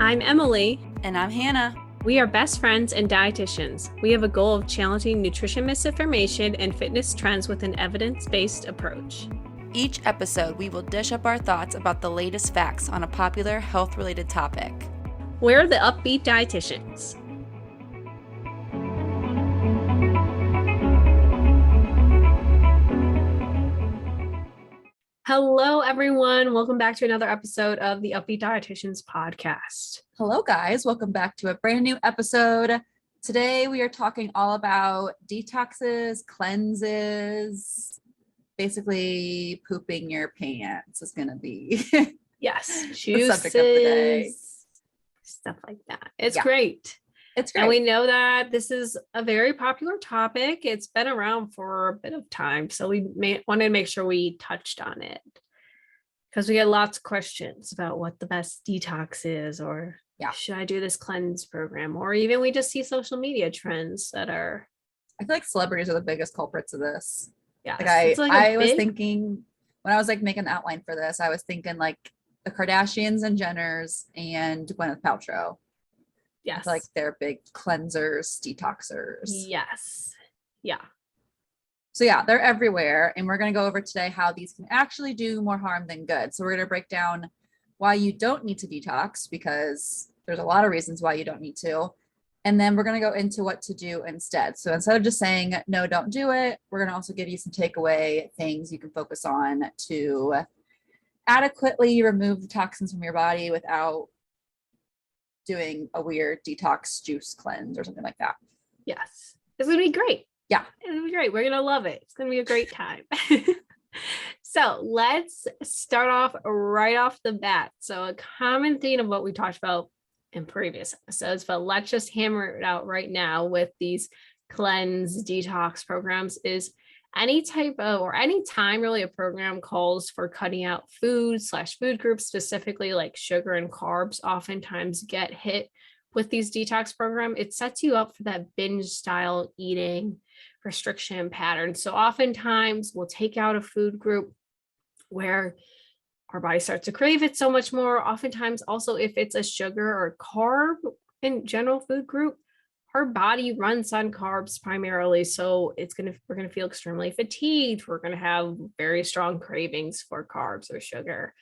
I'm Emily. And I'm Hannah. We are best friends and dietitians. We have a goal of challenging nutrition misinformation and fitness trends with an evidence-based approach. Each episode, we will dish up our thoughts about the latest facts on a popular health-related topic. We're the Up-Beet Dietitians. Hello, everyone. Welcome back to another episode of the Up-Beet Dietitians podcast. Hello, guys. Welcome back to a brand new episode. Today, we are talking all about detoxes, cleanses, basically pooping your pants is going to be yes, the subject of the day. Stuff like that. It's great. It's great. And we know that this is a very popular topic. It's been around for a bit of time. So we wanted to make sure we touched on it because we get lots of questions about what the best detox is, or should I do this cleanse program? Or even we just see social media trends that are. I feel like celebrities are the biggest culprits of this. Yeah. I was thinking when I was like making the outline for this, I was thinking like the Kardashians and Jenners and Gwyneth Paltrow. Yes. Like they're big cleansers, detoxers. Yes. Yeah. So yeah, they're everywhere. And we're going to go over today how these can actually do more harm than good. So we're going to break down why you don't need to detox, because there's a lot of reasons why you don't need to. And then we're going to go into what to do instead. So instead of just saying, no, don't do it, we're going to also give you some takeaway things you can focus on to adequately remove the toxins from your body without doing a weird detox juice cleanse or something like that. Yes. It's going to be great. Yeah. It's going to be great. We're going to love it. It's going to be a great time. So let's start off right off the bat. So a common theme of what we talked about in previous episodes, but let's just hammer it out right now with these cleanse detox programs is any type of, or any time really a program calls for cutting out food groups, specifically like sugar and carbs, oftentimes get hit with these detox program. It sets you up for that binge style eating restriction pattern. So oftentimes we'll take out a food group where our body starts to crave it so much more. Oftentimes also if it's a sugar or carb in general food group, our body runs on carbs primarily. So we're going to feel extremely fatigued. We're going to have very strong cravings for carbs or sugar.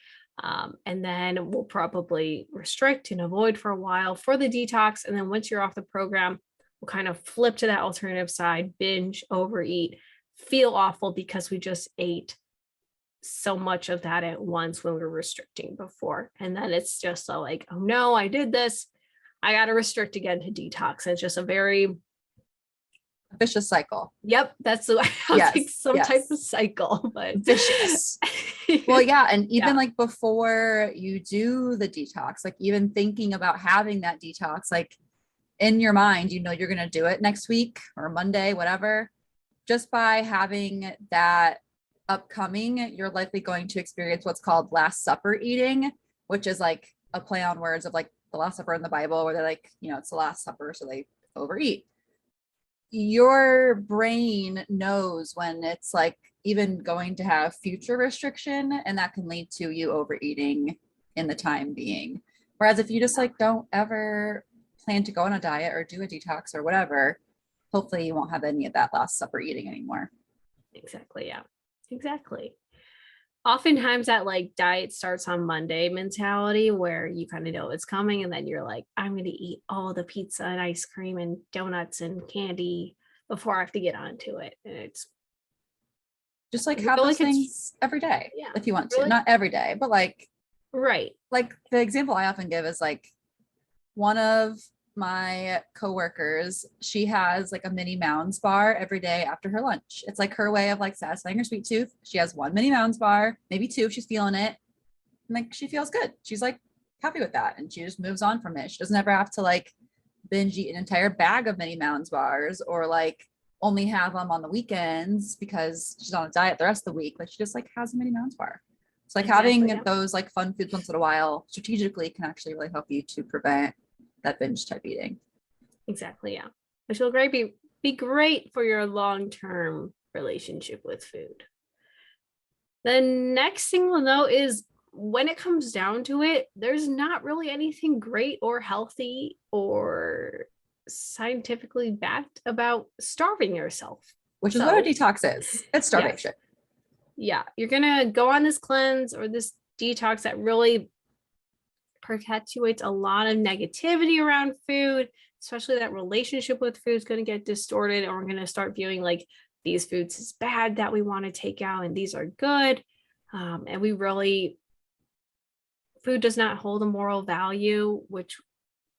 And then we'll probably restrict and avoid for a while for the detox. And then once you're off the program, we'll kind of flip to that alternative side, binge, overeat, feel awful because we just ate so much of that at once when we were restricting before. And then it's just like, oh no, I did this. I got to restrict again to detox. It's just a very vicious cycle. Yep. That's the way type of cycle, but vicious. Well, yeah. And even like before you do the detox, like even thinking about having that detox, like in your mind, you know, you're going to do it next week or Monday, whatever, just by having that upcoming, you're likely going to experience what's called Last Supper eating, which is like a play on words of like the Last Supper in the Bible, where they're like, you know, it's the Last Supper, so they overeat. Your brain knows when it's like even going to have future restriction, and that can lead to you overeating in the time being. Whereas if you just like don't ever plan to go on a diet or do a detox or whatever, hopefully you won't have any of that Last Supper eating anymore. Exactly. Yeah. Exactly. Oftentimes that like diet starts on Monday mentality where you kind of know it's coming, and then you're like, I'm going to eat all the pizza and ice cream and donuts and candy before I have to get onto it. And it's just like have those things every day if you want to. Not every day, but like like the example I often give is like one of my coworkers, she has like a mini Mounds bar every day after her lunch. It's like her way of like satisfying her sweet tooth. She has one mini Mounds bar, maybe two if she's feeling it. And like she feels good. She's like happy with that. And she just moves on from it. She doesn't ever have to like binge eat an entire bag of mini Mounds bars or like only have them on the weekends because she's on a diet the rest of the week. Like she just like has a mini Mounds bar. So like having those like fun foods once in a while strategically can actually really help you to prevent that binge type eating. Exactly. Yeah. Which will be great for your long-term relationship with food. The next thing we'll know is when it comes down to it, there's not really anything great or healthy or scientifically backed about starving yourself. Which is what a detox is. It's starvation. Yeah. You're going to go on this cleanse or this detox that really perpetuates a lot of negativity around food, especially that relationship with food is going to get distorted, and we're going to start viewing like these foods is bad that we want to take out and these are good. And we really, food does not hold a moral value, which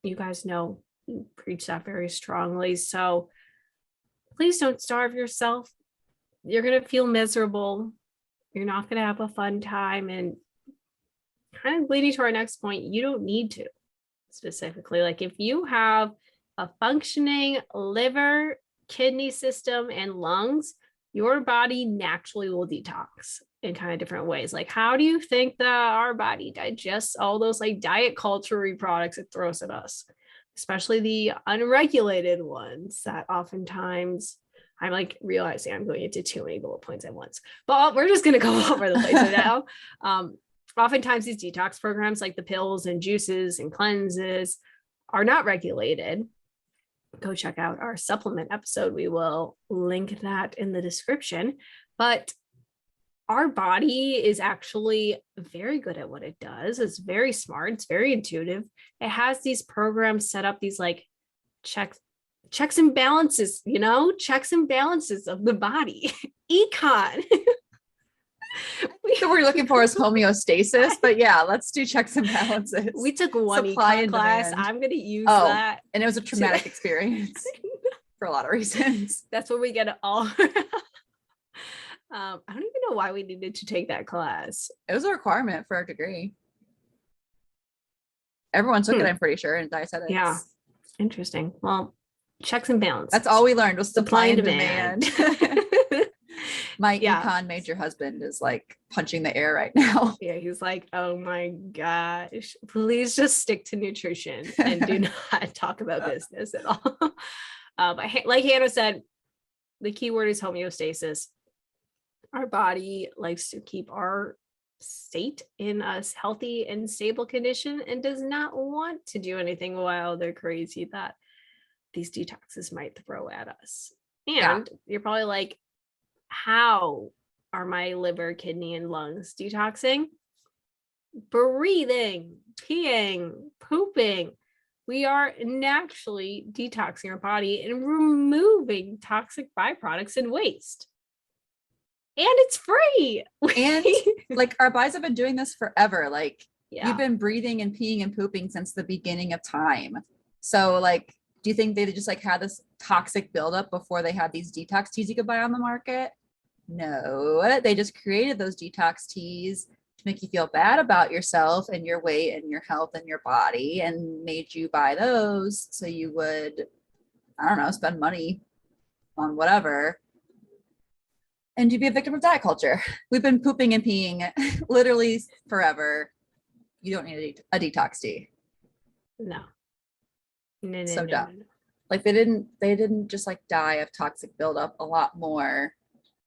you guys know, you preach that very strongly. So please don't starve yourself. You're going to feel miserable. You're not going to have a fun time. And kind of leading to our next point, you don't need to specifically. Like if you have a functioning liver, kidney system, and lungs, your body naturally will detox in kind of different ways. Like how do you think that our body digests all those like diet culture products it throws at us, especially the unregulated ones that oftentimes I'm like realizing I'm going into too many bullet points at once, but we're just going to go over the place now. Oftentimes these detox programs like the pills and juices and cleanses are not regulated. Go check out our supplement episode. We will link that in the description. But our body is actually very good at what it does. It's very smart. It's very intuitive. It has these programs set up, these like checks and balances, checks and balances of the body. Econ. So we're looking for is homeostasis, but yeah, let's do checks and balances. We took one Supply econ class. demand. I'm going to use that. And it was a traumatic experience for a lot of reasons. That's where we get it all. I don't even know why we needed to take that class. It was a requirement for our degree. Everyone took it, I'm pretty sure, in dietetics. Yeah. Interesting. Well, checks and balances. That's all we learned was supply and demand. My Yeah. econ major husband is like punching the air right now. Yeah, he's like, oh my gosh, please just stick to nutrition and do not talk about business at all. But like Hannah said, the key word is homeostasis. Our body likes to keep our state in a healthy and stable condition and does not want to do anything wild or crazy that these detoxes might throw at us. And you're probably like, how are my liver, kidney, and lungs detoxing? Breathing, peeing, pooping. We are naturally detoxing our body and removing toxic byproducts and waste. And it's free. And like our bodies have been doing this forever. Like Yeah. you've been breathing and peeing and pooping since the beginning of time. So like, do you think they just like had this toxic buildup before they had these detox teas you could buy on the market? No, they just created those detox teas to make you feel bad about yourself and your weight and your health and your body, and made you buy those so you would, I don't know, spend money on whatever. And you'd be a victim of diet culture. We've been pooping and peeing literally forever. You don't need a detox tea. No. So dumb. Like they didn't just like die of toxic buildup a lot more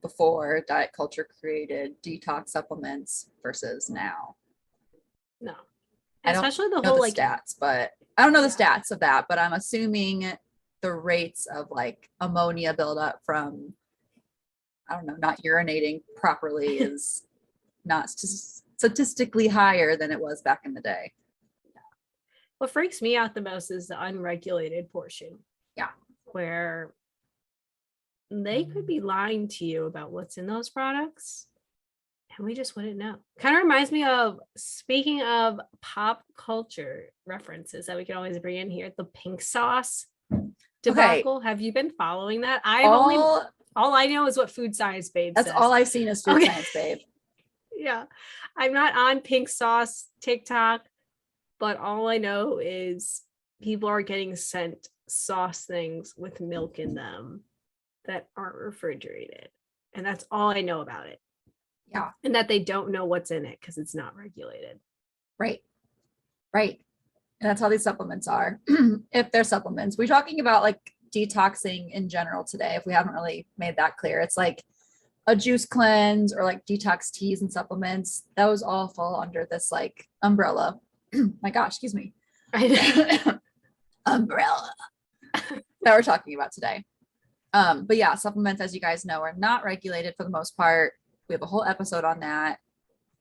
before diet culture created detox supplements versus now. No. I don't Especially the know whole the like stats, but I don't know the stats of that, but I'm assuming the rates of like ammonia buildup from, I don't know, not urinating properly is not statistically higher than it was back in the day. what freaks me out the most is the unregulated portion. Yeah. Where they could be lying to you about what's in those products and we just wouldn't know. Kind of reminds me of, speaking of pop culture references that we can always bring in here, the pink sauce debacle. Okay. Have you been following that? All I know is what Food Science Babe says. That's all I've seen is Food Science Babe. Yeah. I'm not on pink sauce TikTok, but all I know is people are getting sent sauce things with milk in them that aren't refrigerated. And that's all I know about it. Yeah. And that they don't know what's in it because it's not regulated. Right. And that's how these supplements are. If they're supplements, we're talking about like detoxing in general today. If we haven't really made that clear, it's like a juice cleanse or like detox teas and supplements, those all fall under this like umbrella. My gosh, excuse me. Umbrella that we're talking about today. But yeah, supplements, as you guys know, are not regulated for the most part. We have a whole episode on that.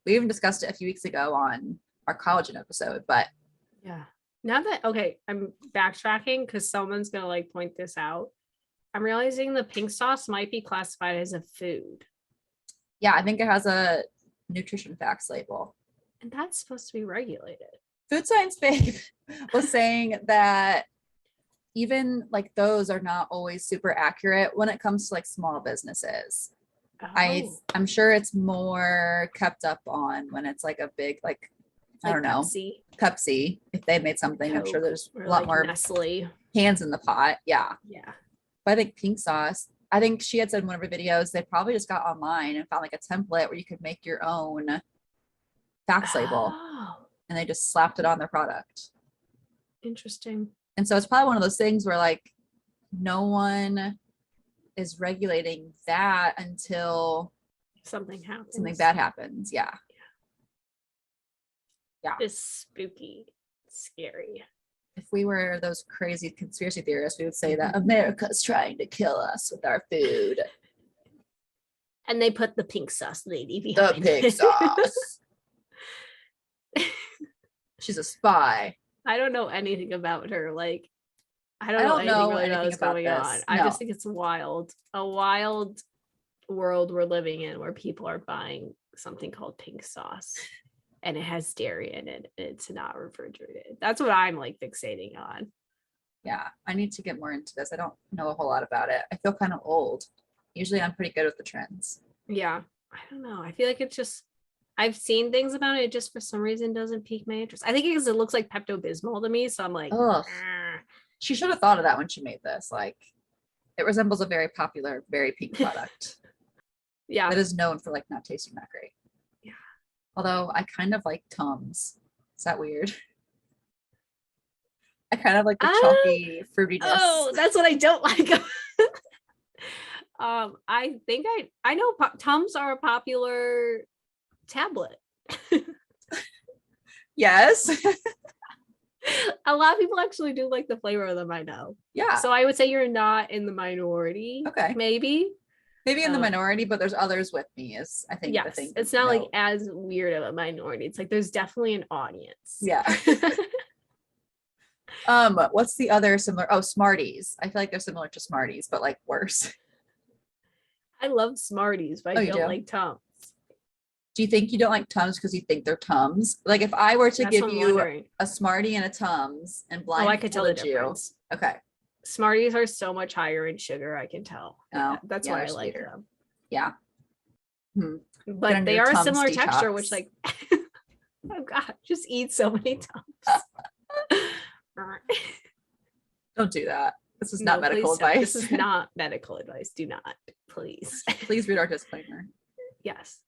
We even discussed it a few weeks ago on our collagen episode, but yeah. Now that, okay, I'm backtracking because someone's going to like point this out. I'm realizing the pink sauce might be classified as a food. yeah, I think it has a nutrition facts label. And that's supposed to be regulated. Food Science Babe was saying that even like those are not always super accurate when it comes to like small businesses. Oh. I'm sure it's more kept up on when it's like a big like I don't know, Pepsi. If they made something, Coke, I'm sure there's a lot more Nestle hands in the pot. Yeah. Yeah. But I think pink sauce, I think she had said in one of her videos, they probably just got online and found like a template where you could make your own facts label. And they just slapped it on their product. Interesting. And so it's probably one of those things where like no one is regulating that until something happens. Something bad happens. Yeah. Yeah. It's spooky, scary. If we were those crazy conspiracy theorists, we would say that America's trying to kill us with our food. And they put the pink sauce lady behind. The pink sauce. She's a spy. I don't know anything about her. Like, I don't know anything really what's going on. No. I just think it's wild. A wild world we're living in where people are buying something called pink sauce. And it has dairy in it. It's not refrigerated. That's what I'm like fixating on. Yeah, I need to get more into this. I don't know a whole lot about it. I feel kind of old. Usually I'm pretty good with the trends. Yeah, I don't know. I feel like it's just, I've seen things about it. It just for some reason doesn't pique my interest. I think because it looks like Pepto-Bismol to me. So I'm like, ugh. She should have thought of that when she made this. Like, it resembles a very popular, very pink product. Yeah. That is known for like not tasting that great. Although I kind of like Tums. Is that weird? I kind of like the chalky fruitiness. Oh, that's what I don't like. I think I know Tums are a popular tablet. Yes. A lot of people actually do like the flavor of them, I know. Yeah. So I would say you're not in the minority. Okay. Maybe in the minority, but there's others with me is I think the thing. It's not like as weird of a minority. It's like there's definitely an audience. Yeah. What's the other similar? Oh, Smarties. I feel like they're similar to Smarties, but like worse. I love Smarties, but I don't like Tums. Do you think you don't like Tums because you think they're Tums? Like if I were to give you a Smartie and a Tums and blindfolded I could tell the difference. Okay. Smarties are so much higher in sugar, I can tell. Oh, that's why I like them. Yeah. But they are a similar texture, which like, oh God, just eat so many Tums. Don't do that. This is not medical advice. This is not medical advice. Do not, please. Please read our disclaimer. Yes.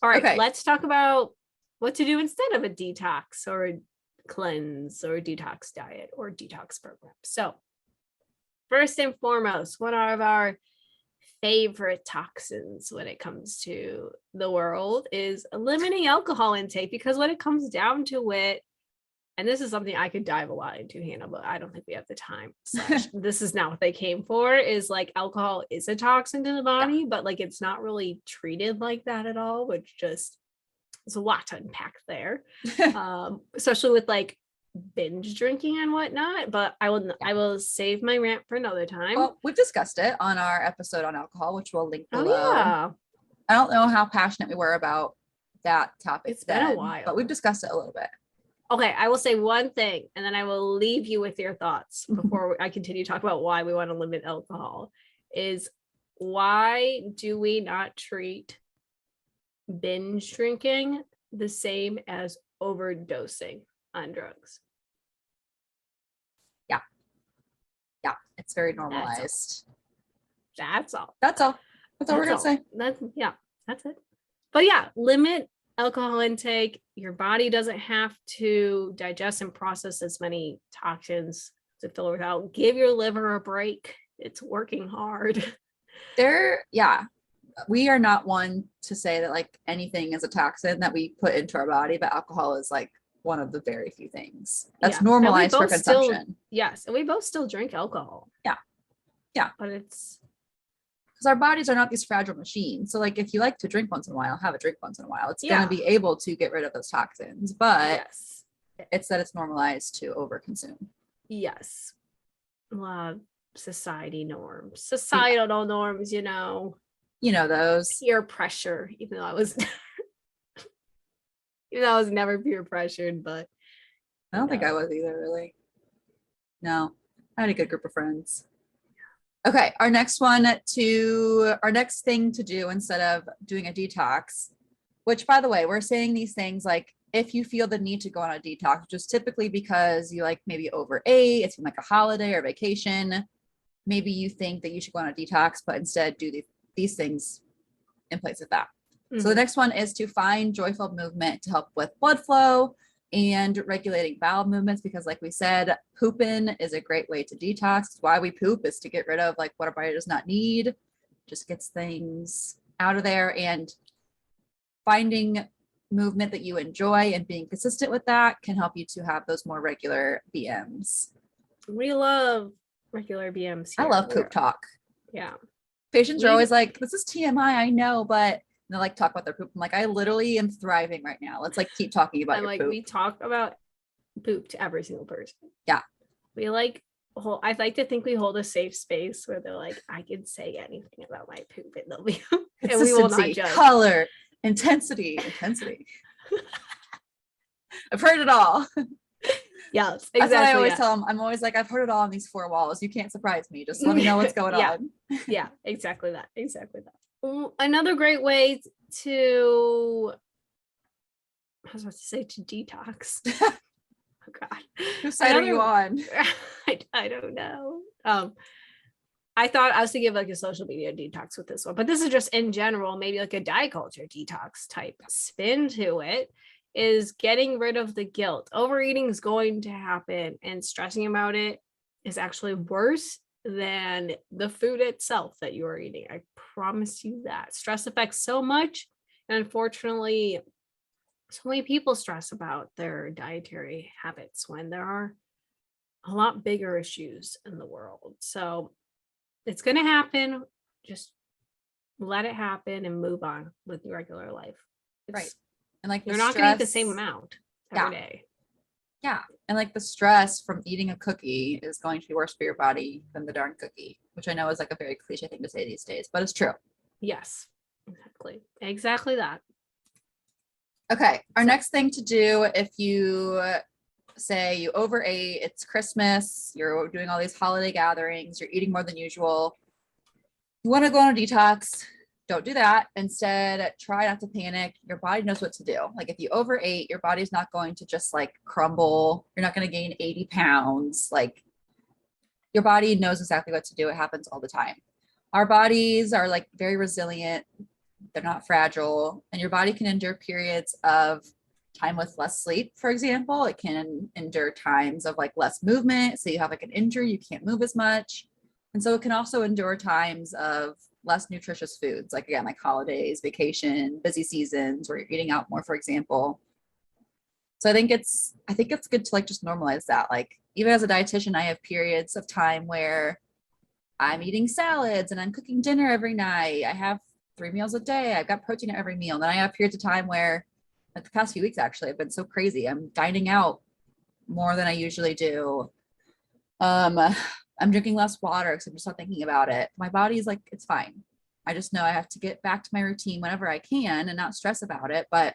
All right, let's talk about what to do instead of a detox or a cleanse or a detox diet or detox program. So first and foremost, one of our favorite toxins when it comes to the world is limiting alcohol intake, because when it comes down to it, and this is something I could dive a lot into, Hannah, but I don't think we have the time. This is not what they came for, is like alcohol is a toxin to the body, but like it's not really treated like that at all, which just is a lot to unpack there. Especially with like binge drinking and whatnot, but I will save my rant for another time. Well, we've discussed it on our episode on alcohol, which we'll link below. Yeah. I don't know how passionate we were about that topic. It's been a while, but we've discussed it a little bit. Okay, I will say one thing, and then I will leave you with your thoughts before I continue to talk about why we want to limit alcohol. Is why do we not treat binge drinking the same as overdosing on drugs? Yeah, it's very normalized. That's all. That's all we're gonna say. That's it. But yeah, limit alcohol intake. Your body doesn't have to digest and process as many toxins to fill it out. Give your liver a break. It's working hard. we are not one to say that like anything is a toxin that we put into our body, but alcohol is like one of the very few things that's normalized for consumption. Yes. And we both still drink alcohol. Yeah. Yeah. But it's because our bodies are not these fragile machines. So like if you like to drink once in a while, have a drink once in a while. It's going to be able to get rid of those toxins, but it's that it's normalized to overconsume. Yes. A lot of society norms, societal norms, you know those peer pressure, even though I was never peer pressured, but I don't think I was either, really. No, I had a good group of friends. Okay, our next thing to do instead of doing a detox, which by the way, we're saying these things like if you feel the need to go on a detox, which is typically because you like maybe overate, it's been like a holiday or vacation, maybe you think that you should go on a detox, but instead do these things in place of that. Mm-hmm. So the next one is to find joyful movement to help with blood flow and regulating bowel movements, because like we said, pooping is a great way to detox. Why we poop is to get rid of like what our body does not need, just gets things out of there. And finding movement that you enjoy and being consistent with that can help you to have those more regular BMs. We love regular BMs here. I love poop talk. Yeah. Patients are always like, this is TMI, I know, but they like talk about their poop. I'm like, I literally am thriving right now. Let's like keep talking about your poop. We talk about poop to every single person. Yeah. We like I like to think we hold a safe space where they're like, I can say anything about my poop and they'll be and we will not judge. Color, intensity. I've heard it all. Yes, exactly. That's what I always tell them. I'm always like, I've heard it all on these four walls. You can't surprise me. Just let me know what's going on. Yeah, exactly that. Another great way to, I was about to say to detox. Oh God. Whose side are you on? I don't know. I thought I was to give like a social media detox with this one, but this is just in general, maybe like a diet culture detox type spin to it, is getting rid of the guilt. Overeating is going to happen, and stressing about it is actually worse than the food itself that you are eating. I promise you that. Stress affects so much, and unfortunately, so many people stress about their dietary habits when there are a lot bigger issues in the world. So it's going to happen. Just let it happen and move on with your regular life. Right. And like you're not going to eat the same amount every day. Yeah. And like the stress from eating a cookie is going to be worse for your body than the darn cookie, which I know is like a very cliche thing to say these days, but it's true. Yes, exactly that. Okay. Our next thing to do, if you say you overate, it's Christmas, you're doing all these holiday gatherings, you're eating more than usual, you want to go on a detox, don't do that. Instead, try not to panic. Your body knows what to do. Like if you overate, your body's not going to just like crumble. You're not going to gain 80 pounds. Like your body knows exactly what to do. It happens all the time. Our bodies are like very resilient. They're not fragile, and your body can endure periods of time with less sleep. For example, it can endure times of like less movement. So you have like an injury, you can't move as much. And so it can also endure times of less nutritious foods, like again, like holidays, vacation, busy seasons where you're eating out more, for example. So I think it's good to like just normalize that. Like even as a dietitian, I have periods of time where I'm eating salads and I'm cooking dinner every night. I have 3 meals a day. I've got protein at every meal. And then I have periods of time where, like the past few weeks, actually, I've been so crazy. I'm dining out more than I usually do. I'm drinking less water because I'm just not thinking about it. My body's like, it's fine. I just know I have to get back to my routine whenever I can and not stress about it, but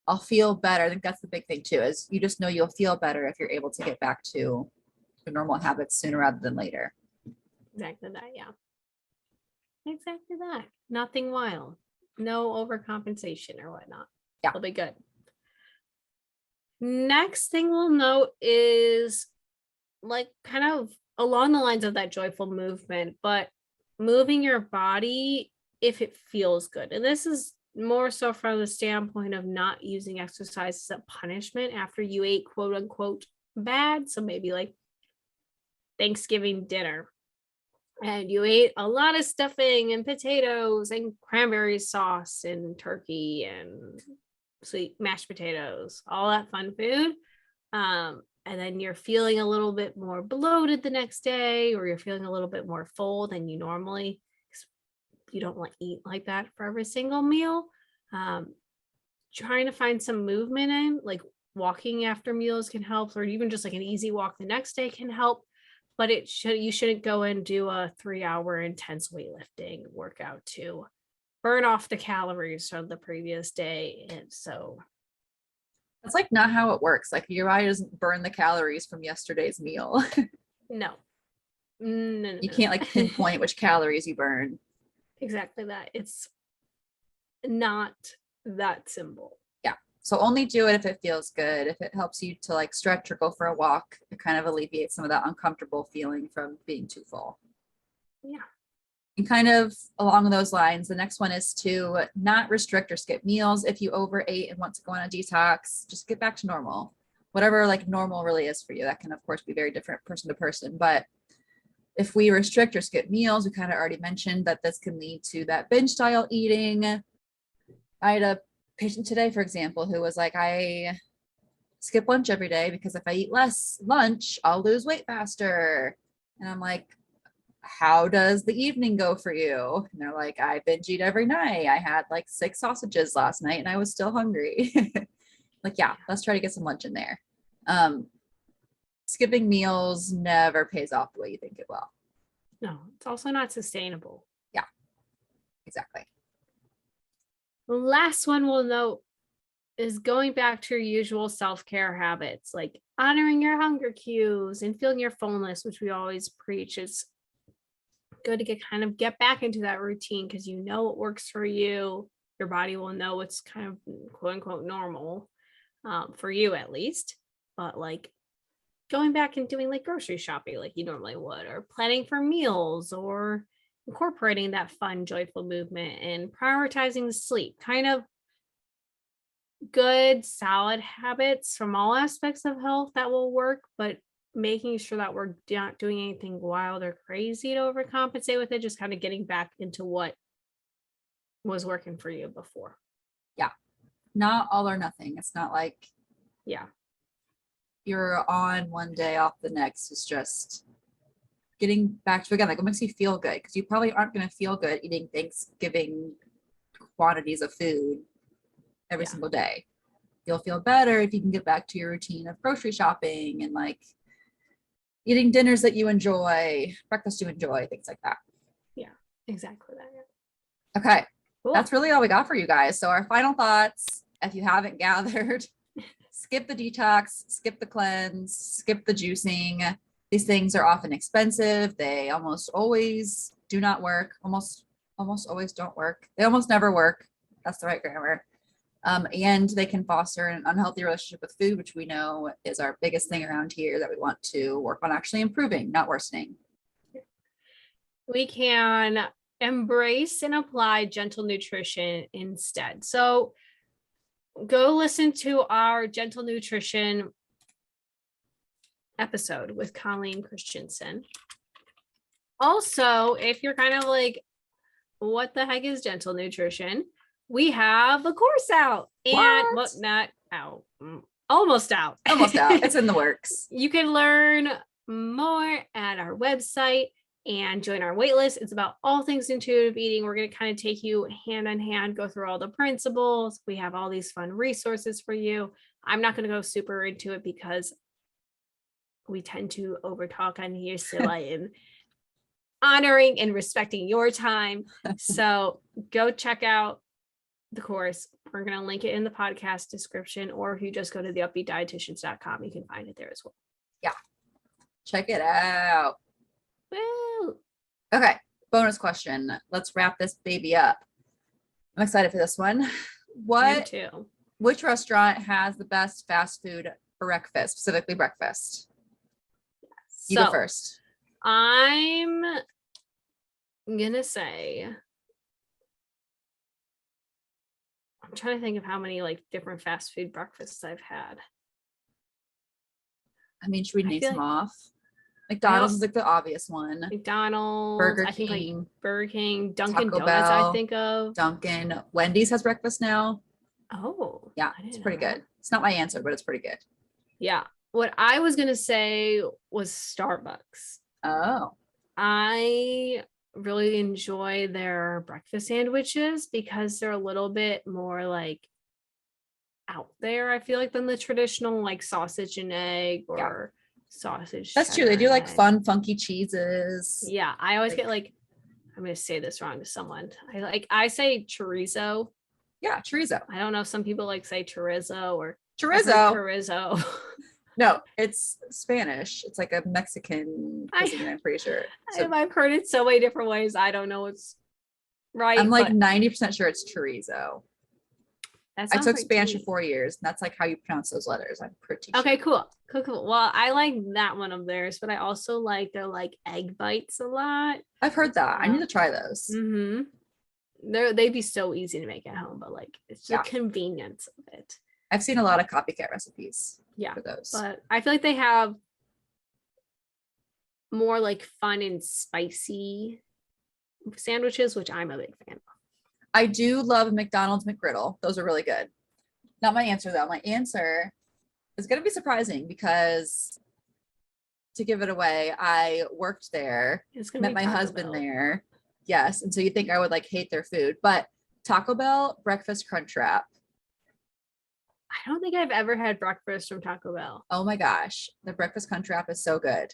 I'll feel better. I think that's the big thing too, is you just know you'll feel better if you're able to get back to your normal habits sooner rather than later. Exactly that. Yeah. Exactly that. Nothing wild. No overcompensation or whatnot. Yeah. It'll be good. Next thing we'll note is like kind of along the lines of that joyful movement, but moving your body if it feels good. And this is more so from the standpoint of not using exercise as a punishment after you ate quote unquote bad. So maybe like Thanksgiving dinner. and you ate a lot of stuffing and potatoes and cranberry sauce and turkey and sweet mashed potatoes, all that fun food. And then you're feeling a little bit more bloated the next day, or you're feeling a little bit more full than you normally, 'cause you don't like eat like that for every single meal. Um, Trying to find some movement in, like walking after meals can help, or even just like an easy walk the next day can help. But you shouldn't go and do a 3 hour intense weightlifting workout to burn off the calories from the previous day. And so That's like not how it works. Like your body doesn't burn the calories from yesterday's meal. no, no, no, You no. can't like pinpoint which calories you burn. Exactly that. It's not that simple. Yeah. So only do it if it feels good. If it helps you to like stretch or go for a walk, it kind of alleviates some of that uncomfortable feeling from being too full. Yeah. And kind of along those lines, the next one is to not restrict or skip meals. If you overate and want to go on a detox, just get back to normal. Whatever like normal really is for you. That can of course be very different person to person. But if we restrict or skip meals, we kind of already mentioned that this can lead to that binge style eating. I had a patient today, for example, who was like, I skip lunch every day because if I eat less lunch, I'll lose weight faster. And I'm like, how does the evening go for you? And they're like, I binge eat every night. I had like 6 sausages last night and I was still hungry. Like, yeah, let's try to get some lunch in there. Skipping meals never pays off the way you think it will. No, it's also not sustainable. Yeah, exactly. The last one we'll note is going back to your usual self-care habits, like honoring your hunger cues and feeling your fullness, which we always preach. It's good to get back into that routine because you know what works for you. Your body will know what's kind of quote unquote normal, for you at least. But like going back and doing like grocery shopping like you normally would, or planning for meals, or incorporating that fun, joyful movement and prioritizing the sleep, kind of good, solid habits from all aspects of health that will work, but making sure that we're not doing anything wild or crazy to overcompensate with it, just kind of getting back into what was working for you before. Yeah. Not all or nothing. It's not like Yeah. you're on one day off the next. It's just getting back to, again, like what makes you feel good, because you probably aren't going to feel good eating Thanksgiving quantities of food every Yeah. single day. You'll feel better if you can get back to your routine of grocery shopping and like eating dinners that you enjoy, breakfast you enjoy, things like that. Yeah, exactly that. Okay. Cool. That's really all we got for you guys. So our final thoughts, if you haven't gathered, skip the detox, skip the cleanse, skip the juicing. These things are often expensive. They almost always do not work. Almost always don't work. They almost never work. That's the right grammar. And they can foster an unhealthy relationship with food, which we know is our biggest thing around here that we want to work on actually improving, not worsening. We can embrace and apply gentle nutrition instead. So go listen to our gentle nutrition episode with Colleen Christensen. Also, if you're kind of like, what the heck is gentle nutrition? We have a course out and What? not out, almost out. Almost out. It's in the works. You can learn more at our website and join our waitlist. It's about all things intuitive eating. We're going to kind of take you hand in hand, go through all the principles. We have all these fun resources for you. I'm not going to go super into it because we tend to overtalk on here. So I am honoring and respecting your time. So go check out the course. We're going to link it in the podcast description, or if you just go to the upbeatdietitians.com, you can find it there as well. Yeah. Check it out. Woo! Okay. Bonus question. Let's wrap this baby up. I'm excited for this one. Me too. Which restaurant has the best fast food breakfast, specifically breakfast? You go first. I'm gonna say, I'm trying to think of how many like different fast food breakfasts I've had. I mean, should we name some off? McDonald's is like the obvious one. McDonald's, Burger I think like King, Burger King, Dunkin' Taco Donuts, I Bell, think of. Dunkin'. Wendy's has breakfast now. Oh, Yeah, I it's didn't know pretty that. good. It's not my answer, but it's pretty good. Yeah. What I was gonna say was Starbucks. Oh, I really enjoy their breakfast sandwiches because they're a little bit more like out there, I feel like, than the traditional like sausage and egg yeah. or sausage. That's true. cheddar They do and like egg. fun, funky cheeses. Yeah, I always Like- get like, I'm gonna say this wrong to someone. I say chorizo. Yeah, chorizo. I don't know if some people like say chorizo or Chorizo. chorizo. No, it's Spanish. It's like a Mexican cuisine, I'm pretty sure. So I've heard it so many different ways. I don't know what's right. I'm like but 90% sure it's chorizo. that I sounds took right to Spanish for me. 4 years, and that's like how you pronounce those letters. I'm pretty sure. Okay, cool. Well, I like that one of theirs, but I also like their like egg bites a lot. I've heard that. I need to try those. Mm-hmm. They'd be so easy to make at home, but like it's the convenience of it. I've seen a lot of copycat recipes for those. But I feel like they have more like fun and spicy sandwiches, which I'm a big fan of. I do love McDonald's McGriddle. Those are really good. Not my answer though. My answer is going to be surprising because, to give it away, I worked there, met my husband there. Yes. And so you think I would like hate their food, but Taco Bell breakfast crunch wrap. I don't think I've ever had breakfast from Taco Bell. Oh my gosh. The breakfast crunch wrap is so good.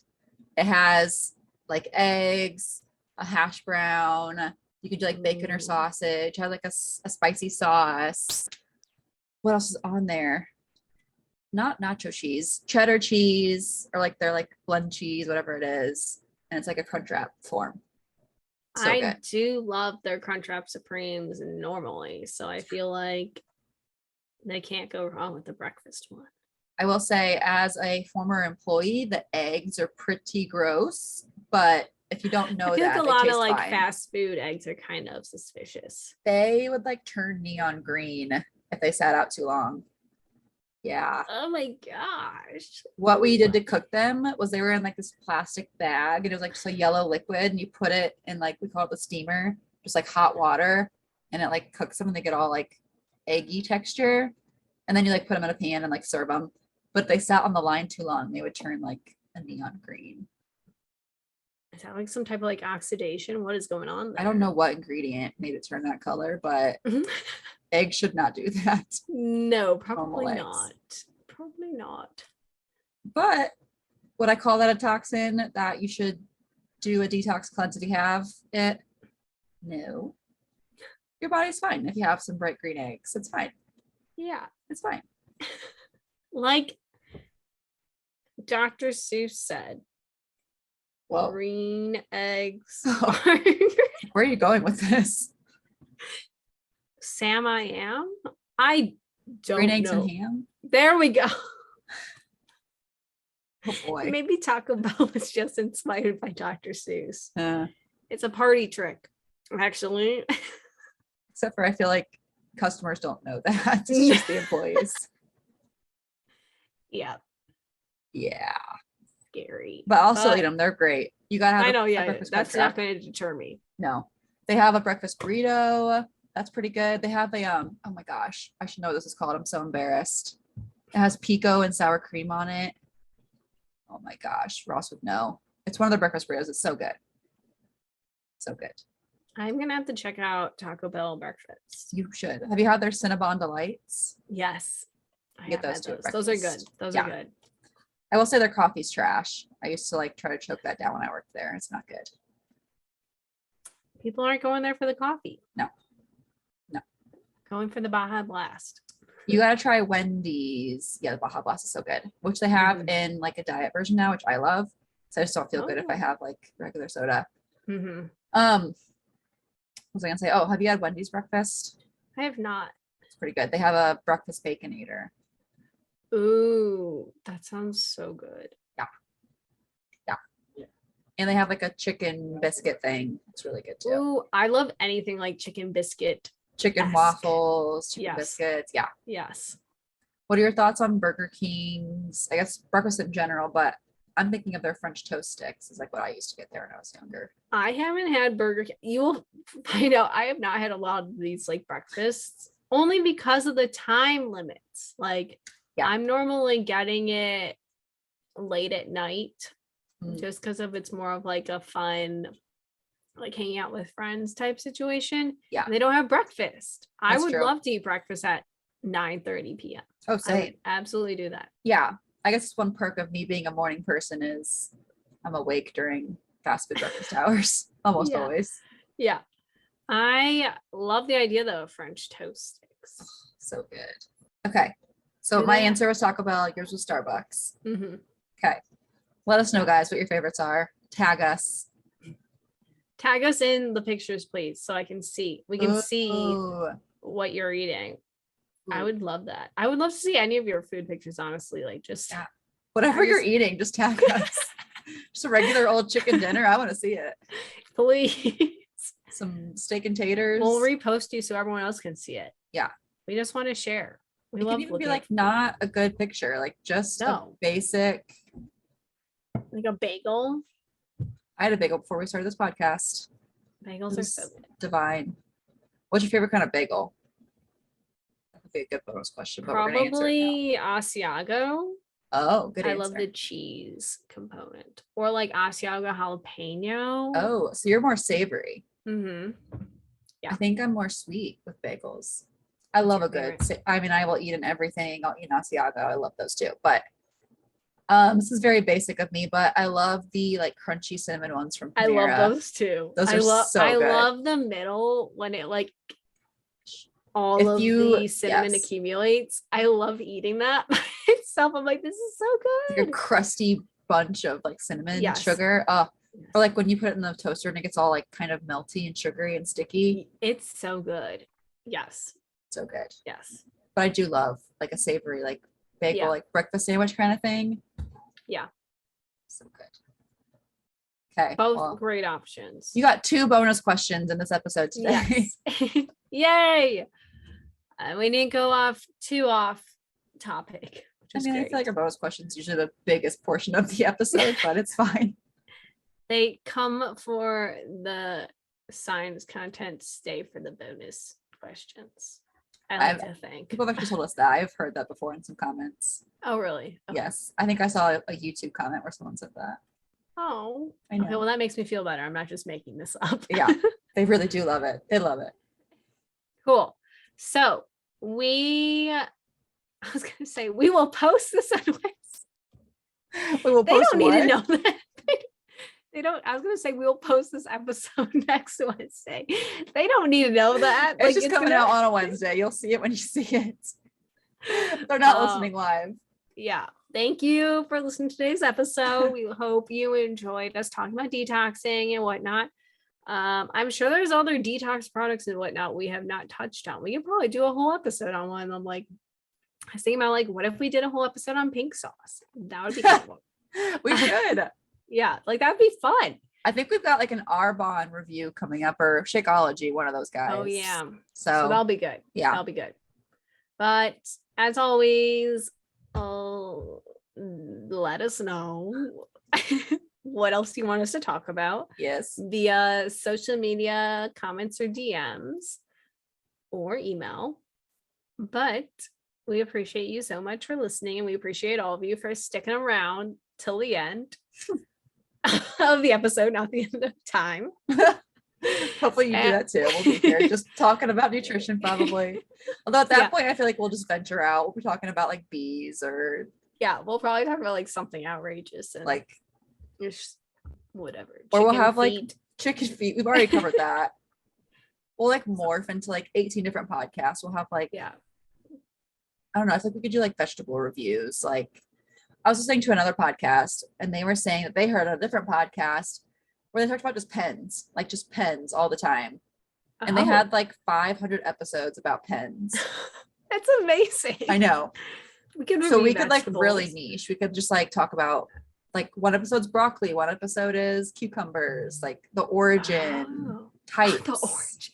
It has like eggs, a hash brown. You can do like bacon or sausage. It has like a spicy sauce. What else is on there? Not nacho cheese, cheddar cheese, or like they're like blend cheese, whatever it is. And it's like a crunch wrap form. So I good. do love their Crunchwrap Supremes normally, so I feel like they can't go wrong with the breakfast one. I will say, as a former employee, the eggs are pretty gross, but if you don't know I feel that, like a lot of like fine. fast food eggs are kind of suspicious. They would like turn neon green if they sat out too long. Yeah. Oh my gosh. What we did to cook them was they were in like this plastic bag, and it was like just a yellow liquid, and you put it in like, we call it the steamer, just like hot water, and it like cooks them and they get all like eggy texture. And then you like put them in a pan and like serve them. But if they sat on the line too long, they would turn like a neon green. Is that like some type of like oxidation? What is going on there? I don't know what ingredient made it turn that color, but eggs should not do that. No, probably Normal not. eggs. Probably not. But would I call that a toxin that you should do a detox cleanse if you have it? No. Your body's fine if you have some bright green eggs. It's fine. Yeah. It's fine. Like Dr. Seuss said, Well, green eggs. where are you going with this? Sam, I am. I don't Green eggs know. and ham? There we go. Oh boy. Maybe Taco Bell was just inspired by Dr. Seuss. It's a party trick, actually. Except for I feel like customers don't know that. It's just the employees. Yeah. Yeah. Scary. But I'll still eat them. They're great. You gotta have a breakfast that's crunch not going to deter me. No. They have a breakfast burrito. That's pretty good. They have a oh my gosh, I should know what this is called. I'm so embarrassed. It has pico and sour cream on it. Oh my gosh, Ross would know. It's one of the breakfast burritos. It's so good. So good. I'm gonna have to check out Taco Bell breakfast. You should. Have you had their Cinnabon Delights? Yes. I Get those too. Those are good. Those are good. I will say their coffee's trash. I used to like try to choke that down when I worked there. It's not good. People aren't going there for the coffee. No. Going for the Baja Blast. You gotta try Wendy's. Yeah, the Baja Blast is so good, which they have in like a diet version now, which I love. So I just don't feel good if I have like regular soda. What was I gonna say? Oh, have you had Wendy's breakfast? I have not. It's pretty good. They have a breakfast baconator. Ooh, that sounds so good. Yeah. And they have like a chicken biscuit thing. It's really good too. Ooh, I love anything like chicken biscuit. Chicken waffles, chicken biscuits. Yeah. Yes. What are your thoughts on Burger King's? I guess breakfast in general, but I'm thinking of their French toast sticks is like what I used to get there when I was younger. I haven't had Burger King. You'll find out I have not had a lot of these like breakfasts only because of the time limits. Like I'm normally getting it late at night just because of it's more of like a fun, like hanging out with friends type situation. Yeah. And they don't have breakfast. I That's would true. love to eat breakfast at 9:30 p.m. Oh, I same. would absolutely do that. Yeah. I guess one perk of me being a morning person is I'm awake during fast food breakfast hours almost always. Yeah. I love the idea though of French toast sticks. So good. Okay. So my answer was Taco Bell. Yours was Starbucks. Mm-hmm. Okay. Let us know, guys, what your favorites are. Tag us. Tag us in the pictures, please, so I can see. We can see Ooh. what you're eating. Ooh. I would love that. I would love to see any of your food pictures, honestly. Like just whatever you're eating, just tag us. Just a regular old chicken dinner. I want to see it. Please. Some steak and taters. We'll repost you so everyone else can see it. Yeah. We just want to share. We it love can even be like not a good picture, like just a basic. Like a bagel. I had a bagel before we started this podcast. Bagels are so good. Divine. What's your favorite kind of bagel? That would be a good bonus question. But probably Asiago. Oh, good. I love the cheese component. Or like Asiago jalapeno. Oh, so you're more savory. Mm-hmm. Yeah. I think I'm more sweet with bagels. I love a good. I mean, I will eat in everything. I'll eat Asiago. I love those too. But this is very basic of me, but I love the like crunchy cinnamon ones from Panera. I love those too. Those are so good. I love the middle when it like all of the cinnamon accumulates. I love eating that by itself. I'm like, this is so good. Like a crusty bunch of like cinnamon sugar. Oh, or like when you put it in the toaster and it gets all like kind of melty and sugary and sticky. It's so good. Yes. So good. Yes. But I do love like a savory like bagel, like breakfast sandwich kind of thing. Yeah. So good. Okay. Both great options. You got 2 bonus questions in this episode today. Yes. Yay. We didn't go too off topic. I mean, I feel like our bonus questions usually the biggest portion of the episode, but it's fine. They come for the science content, stay for the bonus questions. I like to think. People have actually told us that. I've heard that before in some comments. Oh, really? Okay. Yes. I think I saw a YouTube comment where someone said that. Oh, I know. Okay, well, that makes me feel better. I'm not just making this up. Yeah, they really do love it. They love it. Cool. So I was going to say, we will post this on Wednesday. We will post They don't need to know that. They don't. I was going to say we'll post this episode next Wednesday. They don't need to know that. It's just coming out on a Wednesday. You'll see it when you see it. They're not listening live. Yeah. Thank you for listening to today's episode. We hope you enjoyed us talking about detoxing and whatnot. I'm sure there's other detox products and whatnot we have not touched on. We could probably do a whole episode on one. I was thinking about like, what if we did a whole episode on pink sauce? That would be cool. We should. Yeah, like that'd be fun. I think we've got like an Arbonne review coming up or Shakeology, one of those guys. Oh yeah. So that'll be good. Yeah. That'll be good. But as always, let us know what else you want us to talk about. Yes. Via social media, comments or DMs or email. But we appreciate you so much for listening, and we appreciate all of you for sticking around till the end of the episode, not the end of time. Hopefully you do that too. We'll be here just talking about nutrition probably. Although at that point I feel like we'll just venture out. We'll be talking about like bees or we'll probably talk about like something outrageous and like just whatever. Or we'll have like chicken feet. We've already covered that. We'll like morph into like 18 different podcasts. We'll have like I don't know. I think we could do like vegetable reviews. Like I was listening to another podcast and they were saying that they heard a different podcast where they talked about just pens all the time. And they had like 500 episodes about pens. That's amazing. I know. We could like really niche. We could just like talk about like one episode's broccoli, one episode is cucumbers, like the origin types. The origin.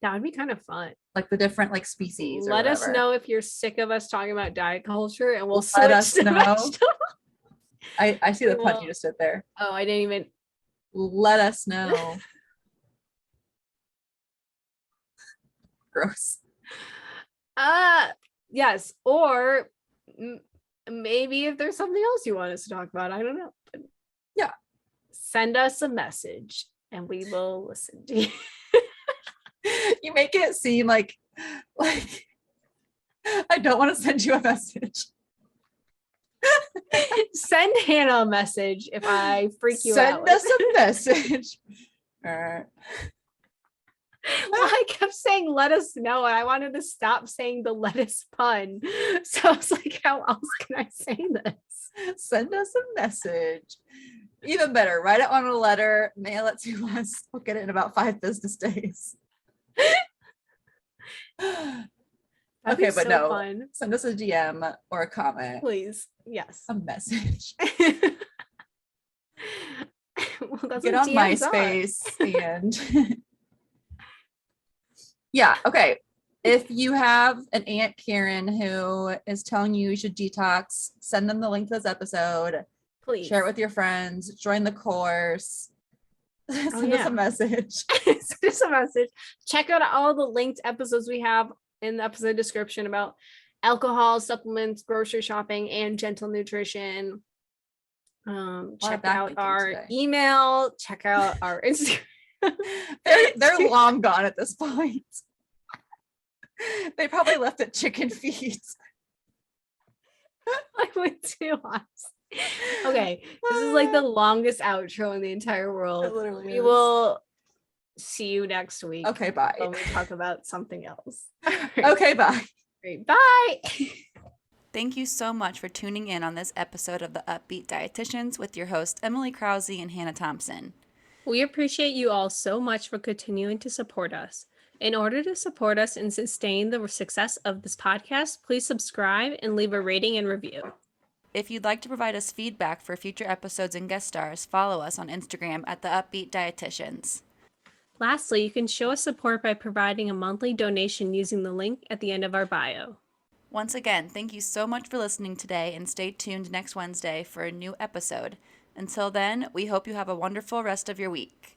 That would be kind of fun. Like the different like species. Let us know if you're sick of us talking about diet culture and we'll let us know. I see the punch you just did there. Oh, I didn't even. Let us know. Gross. Yes. Or maybe if there's something else you want us to talk about, I don't know. Yeah. Send us a message and we will listen to you. You make it seem like I don't want to send you a message. Send Hannah a message if I freak you Send out. us a message. Well, I kept saying let us know, and I wanted to stop saying the lettuce pun. So I was like, how else can I say this? Send us a message. Even better, write it on a letter, mail it to us. We'll get it in about 5 business days. Okay, but so no, fun. Send us a DM or a comment. Please. Yes. A message. Well, that's Get what on DMs MySpace and yeah, okay. If you have an Aunt Karen who is telling you should detox, send them the link to this episode. Please share it with your friends, join the course. Send us a message. Send us a message. Check out all the linked episodes we have in the episode description about alcohol, supplements, grocery shopping, and gentle nutrition. Check out our email, check out our Instagram. They're long gone at this point. They probably left at chicken feet. I would too, honestly. Okay, this is like the longest outro in the entire world. We will see you next week. Okay, bye. When we talk about something else. Okay, bye. Great, bye. Thank you so much for tuning in on this episode of the Up-Beet Dietitians with your hosts Emily Krause and Hannah Thompson. We appreciate you all so much for continuing to support us. In order to support us and sustain the success of this podcast, please subscribe and leave a rating and review. If you'd like to provide us feedback for future episodes and guest stars, follow us on Instagram at the Up-Beet Dietitians. Lastly, you can show us support by providing a monthly donation using the link at the end of our bio. Once again, thank you so much for listening today, and stay tuned next Wednesday for a new episode. Until then, we hope you have a wonderful rest of your week.